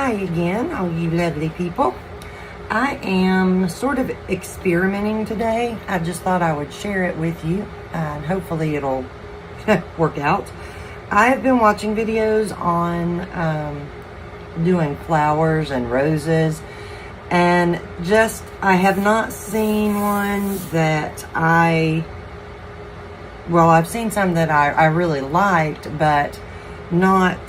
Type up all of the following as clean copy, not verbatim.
Hi again, all you lovely people. I am sort of experimenting today. I just thought I would share it with you and hopefully it'll work out. I have been watching videos on doing flowers and roses, and I have not seen one that I've seen some that I really liked, but not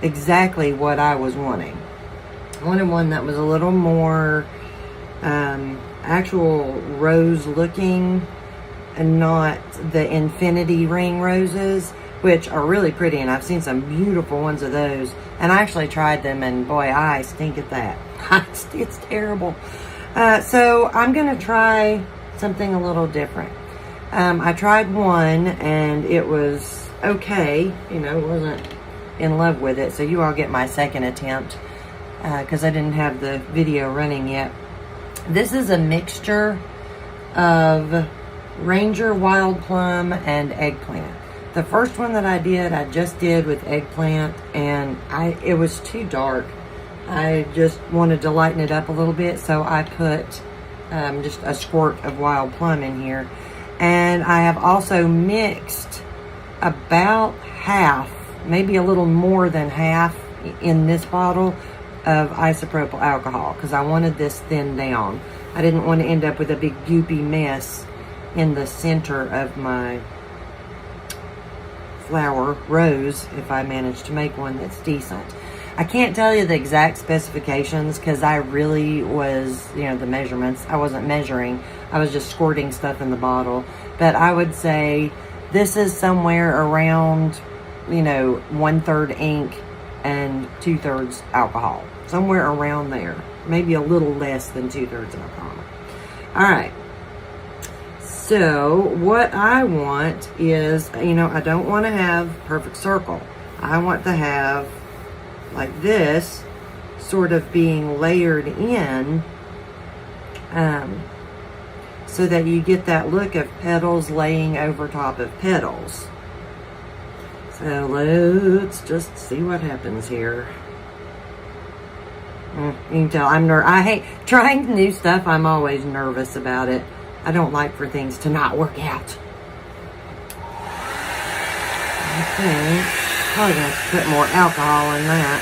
exactly what I was wanting. I wanted one that was a little more actual rose looking and not the infinity ring roses, which are really pretty, and I've seen some beautiful ones of those, and I actually tried them, and boy, I stink at that. It's terrible. So I'm gonna try something a little different. I tried one and it was okay, wasn't in love with it, so you all get my second attempt because I didn't have the video running yet. This is a mixture of Ranger Wild Plum and eggplant. The first one that I just did with eggplant, and it was too dark. I just wanted to lighten it up a little bit, so I put just a squirt of wild plum in here. And I have also mixed about half, maybe a little more than half in this bottle of isopropyl alcohol, because I wanted this thinned down. I didn't want to end up with a big goopy mess in the center of my flower rose if I manage to make one that's decent. I can't tell you the exact specifications because I really was, the measurements, I wasn't measuring. I was just squirting stuff in the bottle. But I would say this is somewhere around, 1/3 ink and 2/3 alcohol. Somewhere around there. Maybe a little less than 2/3 alcohol. Alright. So what I want is, I don't want to have perfect circle. I want to have like this, sort of being layered in, so that you get that look of petals laying over top of petals. So let's just see what happens here. You can tell I hate trying new stuff. I'm always nervous about it. I don't like for things to not work out. I think probably gonna have to put more alcohol in that.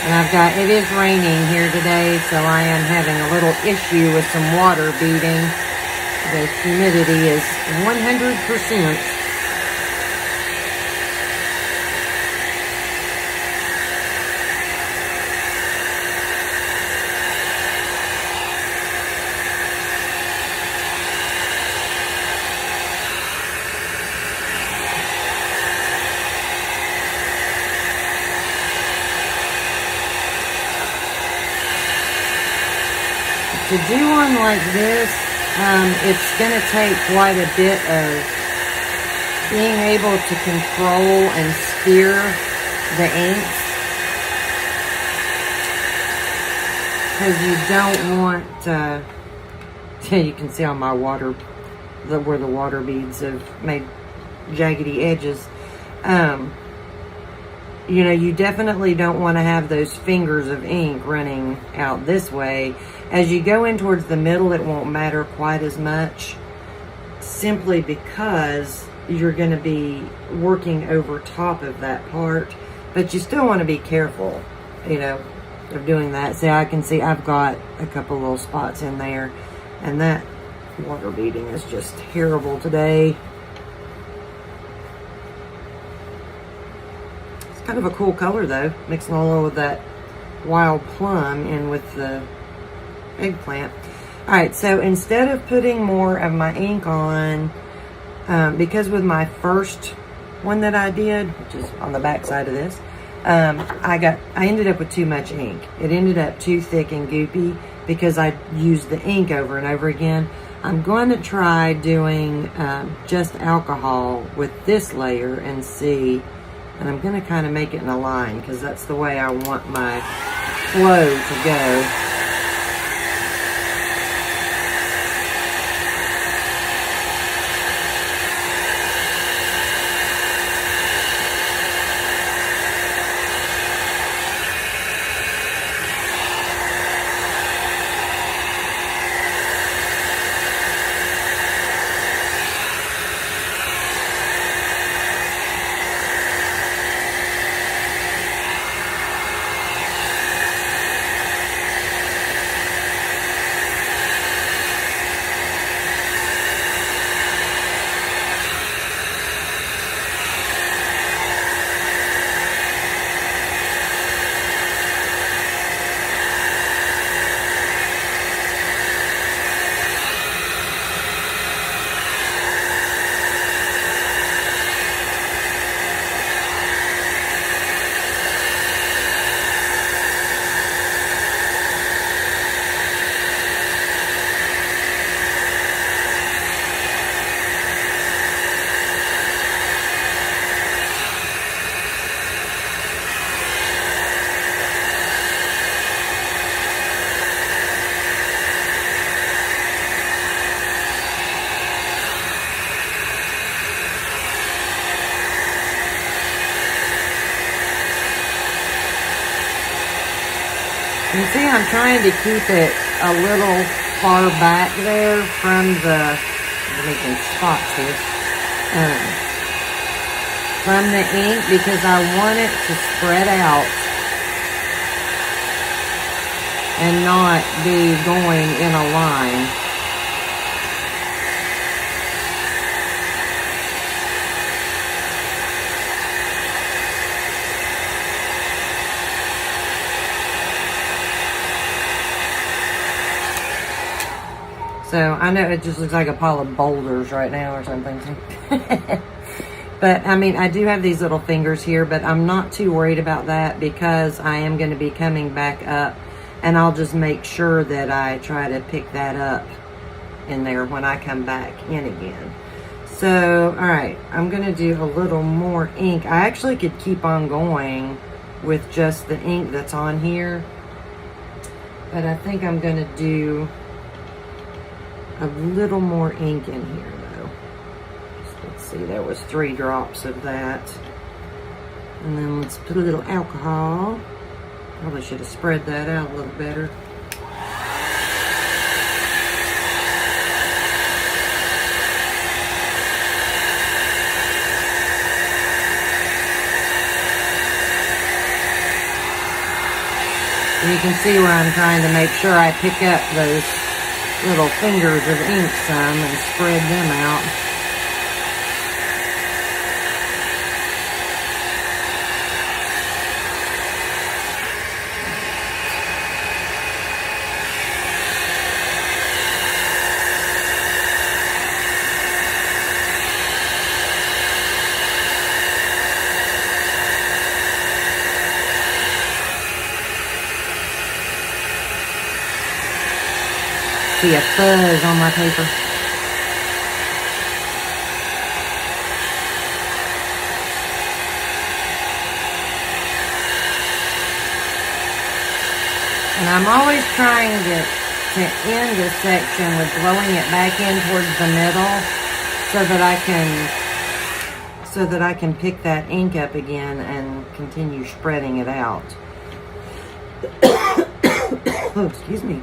And it is raining here today, so I am having a little issue with some water beading. The humidity is 100%. To do one like this, it's going to take quite a bit of being able to control and steer the inks, because you don't want, you can see on my water, where the water beads have made jaggedy edges. You definitely don't want to have those fingers of ink running out this way. As you go in towards the middle, it won't matter quite as much, simply because you're going to be working over top of that part. But you still want to be careful, of doing that. See, I can see I've got a couple little spots in there, and that water beading is just terrible today. Kind of a cool color though, mixing all of that wild plum in with the eggplant. Alright, so instead of putting more of my ink on, because with my first one that I did, which is on the back side of this, I ended up with too much ink. It ended up too thick and goopy because I used the ink over and over again. I'm going to try doing just alcohol with this layer and see, and I'm going to kind of make it in a line because that's the way I want my flow to go. You see, I'm trying to keep it a little far back there from the, I'm making spots here, from the ink because I want it to spread out and not be going in a line. So I know it just looks like a pile of boulders right now or something. But I mean, I do have these little fingers here, but I'm not too worried about that because I am going to be coming back up, and I'll just make sure that I try to pick that up in there when I come back in again. So, all right, I'm going to do a little more ink. I actually could keep on going with just the ink that's on here, but I think I'm going to do a little more ink in here though. So let's see, there was 3 drops of that. And then let's put a little alcohol. Probably should have spread that out a little better. And you can see where I'm trying to make sure I pick up those little fingers of ink some and spread them out. See a fuzz on my paper. And I'm always trying to end this section with blowing it back in towards the middle so that I can pick that ink up again and continue spreading it out. Oh, excuse me.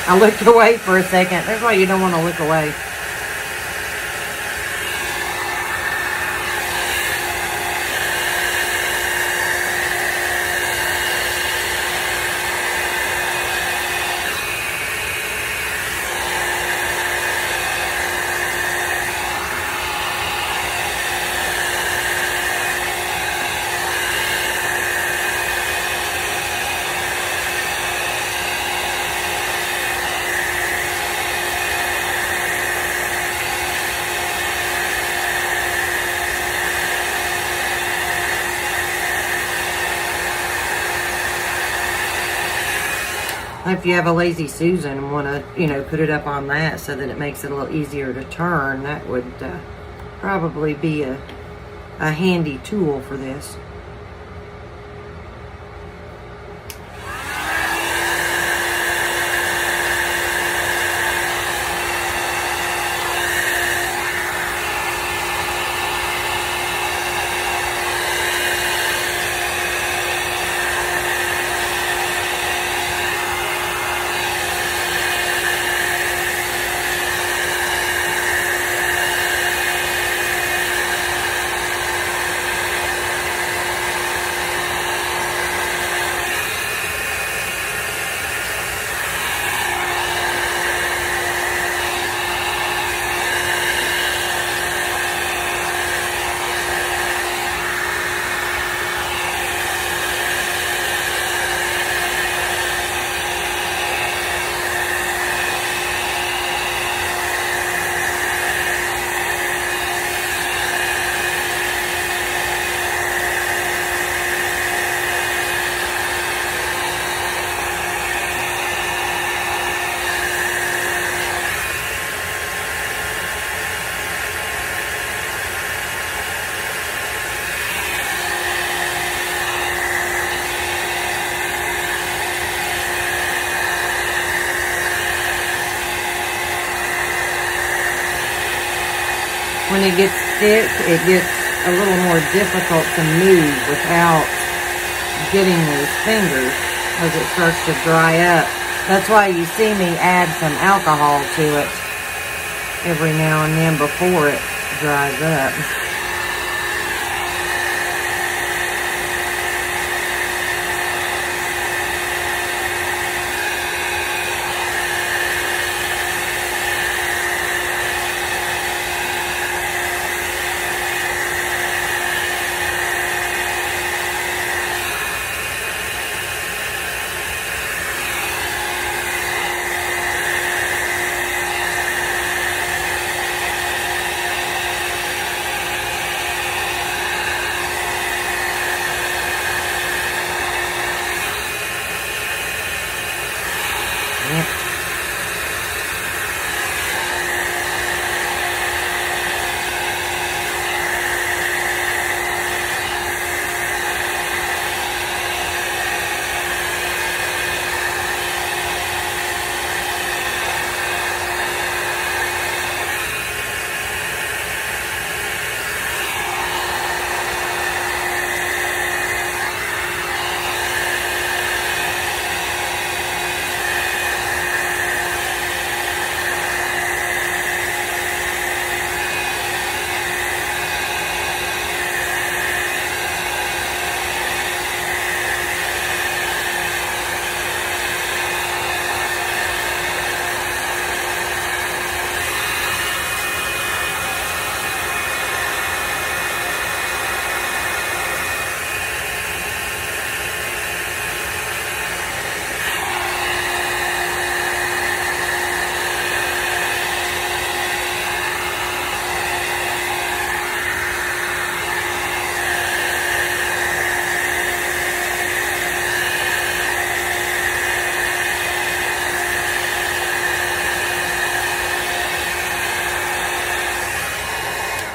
I looked away for a second. That's why you don't want to look away. If you have a Lazy Susan and want to, you know, put it up on that so that it makes it a little easier to turn, that would probably be a handy tool for this. When it gets thick, it gets a little more difficult to move without getting those fingers as it starts to dry up. That's why you see me add some alcohol to it every now and then before it dries up.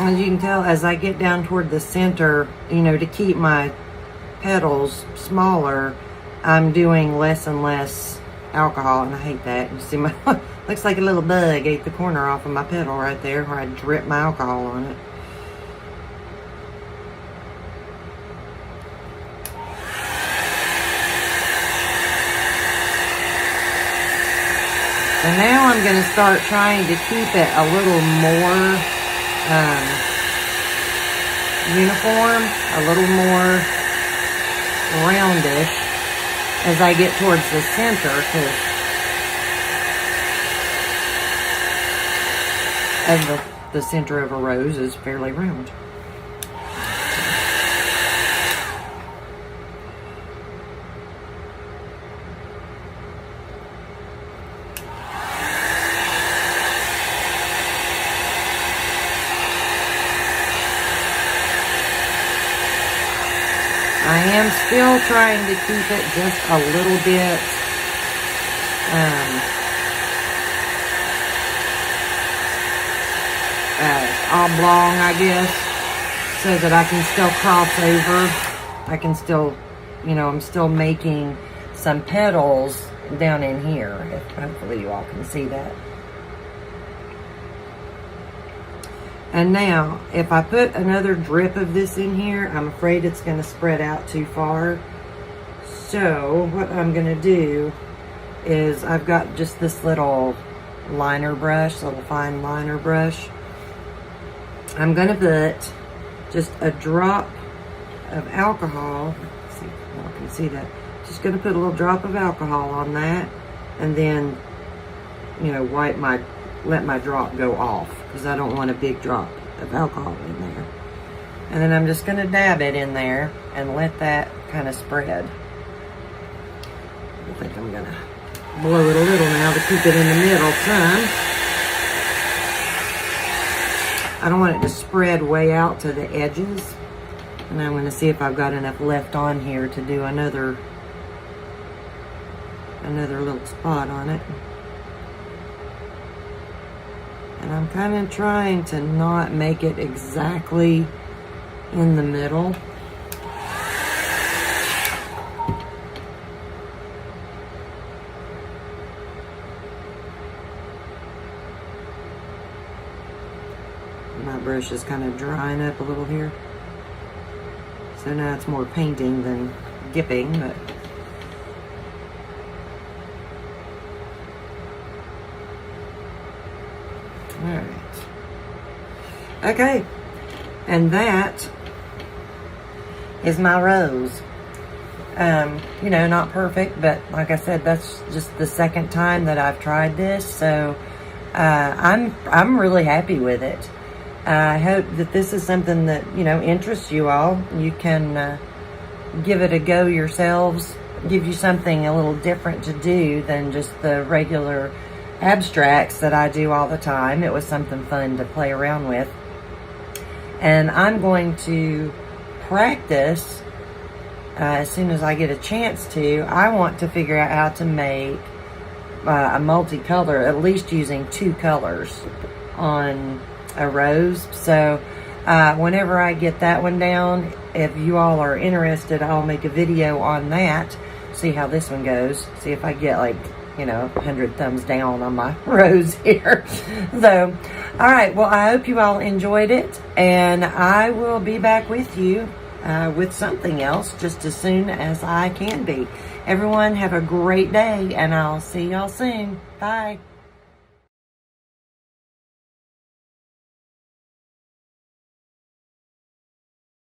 As you can tell, as I get down toward the center, you know, to keep my petals smaller, I'm doing less and less alcohol, and I hate that. You see, my looks like a little bug ate the corner off of my petal right there where I dripped my alcohol on it. So now I'm going to start trying to keep it a little more uniform, a little more roundish as I get towards the center, because as the center of a rose is fairly round. I am still trying to keep it just a little bit oblong, I guess, so that I can still cross over. I can still, you know, I'm still making some petals down in here. Hopefully you all can see that. And now, if I put another drip of this in here, I'm afraid it's going to spread out too far. So, what I'm going to do is, I've got just this little liner brush, little fine liner brush. I'm going to put just a drop of alcohol. Let's see if you all can see that. Just going to put a little drop of alcohol on that, and then, you know, let my drop go off, because I don't want a big drop of alcohol in there. And then I'm just going to dab it in there and let that kind of spread. I think I'm going to blow it a little now to keep it in the middle some. I don't want it to spread way out to the edges. And I'm going to see if I've got enough left on here to do another little spot on it. And I'm kind of trying to not make it exactly in the middle. My brush is kind of drying up a little here. So now it's more painting than dipping, but alright. Okay. And that is my rose. You know, not perfect, but like I said, that's just the second time that I've tried this, so I'm really happy with it. I hope that this is something that, you know, interests you all. You can give it a go yourselves, give you something a little different to do than just the regular abstracts that I do all the time. It was something fun to play around with. And I'm going to practice as soon as I get a chance to. I want to figure out how to make a multicolor, at least using 2 colors on a rose. So whenever I get that one down, if you all are interested, I'll make a video on that, see how this one goes, see if I get like, you know, 100 thumbs down on my rose here. So, all right, well, I hope you all enjoyed it, and I will be back with you with something else just as soon as I can be. Everyone have a great day, and I'll see y'all soon. Bye.